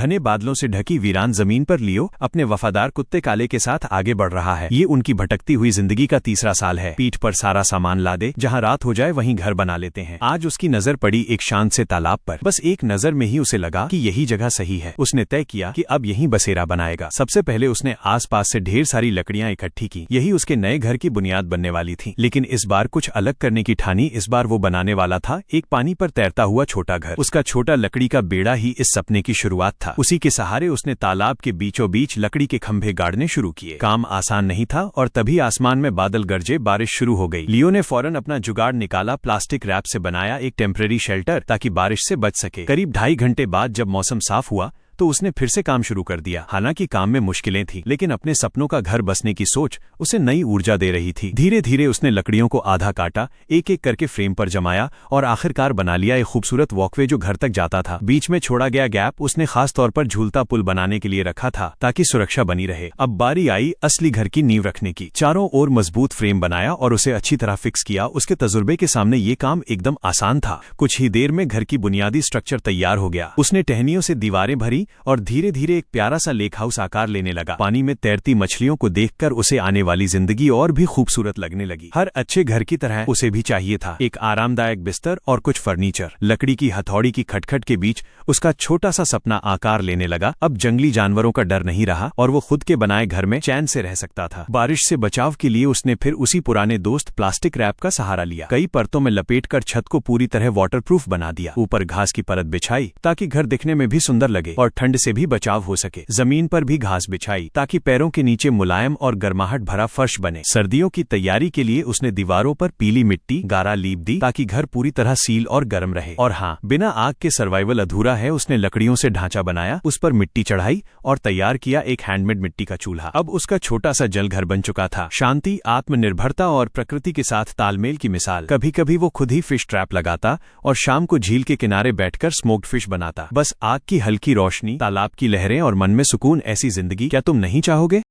घने बादलों से ढकी वीरान जमीन पर लियो अपने वफादार कुत्ते काले के साथ आगे बढ़ रहा है। ये उनकी भटकती हुई जिंदगी का तीसरा साल है। पीठ पर सारा सामान लादे, जहाँ रात हो जाए वहीं घर बना लेते हैं। आज उसकी नजर पड़ी एक शांत से तालाब पर। बस एक नजर में ही उसे लगा कि यही जगह सही है। उसने तय किया कि अब यहीं बसेरा बनाएगा। सबसे पहले उसने आसपास से ढेर सारी लकड़ियां इकट्ठी की। यही उसके नए घर की बुनियाद बनने वाली थी। लेकिन इस बार कुछ अलग करने की ठानी। इस बार वो बनाने वाला था एक पानी पर तैरता हुआ छोटा घर। उसका छोटा लकड़ी का बेड़ा ही इस सपने की शुरुआत था। उसी के सहारे उसने तालाब के बीचों बीच लकड़ी के खंभे गाड़ने शुरू किए। काम आसान नहीं था और तभी आसमान में बादल गरजे, बारिश शुरू हो गई। लियो ने फौरन अपना जुगाड़ निकाला। प्लास्टिक रैप से बनाया एक टेम्परेरी शेल्टर ताकि बारिश से बच सके। करीब 2.5 घंटे बाद जब मौसम साफ हुआ तो उसने फिर से काम शुरू कर दिया। हालांकि काम में मुश्किलें थी, लेकिन अपने सपनों का घर बसने की सोच उसे नई ऊर्जा दे रही थी। धीरे धीरे उसने लकड़ियों को आधा काटा, एक एक करके फ्रेम पर जमाया और आखिरकार बना लिया एक खूबसूरत वॉकवे जो घर तक जाता था। बीच में छोड़ा गया गैप उसने खास तौर पर झूलता पुल बनाने के लिए रखा था ताकि सुरक्षा बनी रहे। अब बारी आई असली घर की नींव रखने की। चारों ओर मजबूत फ्रेम बनाया और उसे अच्छी तरह फिक्स किया। उसके तजुर्बे के सामने ये काम एकदम आसान था। कुछ ही देर में घर की बुनियादी स्ट्रक्चर तैयार हो गया। उसने टहनियों से दीवारें भरी और धीरे धीरे एक प्यारा सा लेक हाउस आकार लेने लगा। पानी में तैरती मछलियों को देखकर उसे आने वाली जिंदगी और भी खूबसूरत लगने लगी। हर अच्छे घर की तरह उसे भी चाहिए था एक आरामदायक बिस्तर और कुछ फर्नीचर। लकड़ी की हथौड़ी की खटखट के बीच उसका छोटा सा सपना आकार लेने लगा। अब जंगली जानवरों का डर नहीं रहा और वो खुद के बनाए घर में चैन से रह सकता था। बारिश से बचाव के लिए उसने फिर उसी पुराने दोस्त प्लास्टिक रैप का सहारा लिया। कई परतों में लपेटकर छत को पूरी तरह वाटरप्रूफ बना दिया। ऊपर घास की परत बिछाई ताकि घर दिखने में भी सुंदर लगे और ठंड से भी बचाव हो सके। जमीन पर भी घास बिछाई ताकि पैरों के नीचे मुलायम और गर्माहट भरा फर्श बने। सर्दियों की तैयारी के लिए उसने दीवारों पर पीली मिट्टी गारा लीप दी ताकि घर पूरी तरह सील और गर्म रहे। और हाँ, बिना आग के सर्वाइवल अधूरा है। उसने लकड़ियों से ढांचा बनाया, उस पर मिट्टी चढ़ाई और तैयार किया एक हैंडमेड मिट्टी का चूल्हा। अब उसका छोटा सा जल घर बन चुका था। शांति, आत्मनिर्भरता और प्रकृति के साथ तालमेल की मिसाल। कभी कभी वो खुद ही फिश ट्रैप लगाता और शाम को झील के किनारे बैठकर स्मोक्ड फिश बनाता। बस आग की हल्की रोशनी, तालाब की लहरें और मन में सुकून। ऐसी जिंदगी क्या तुम नहीं चाहोगे?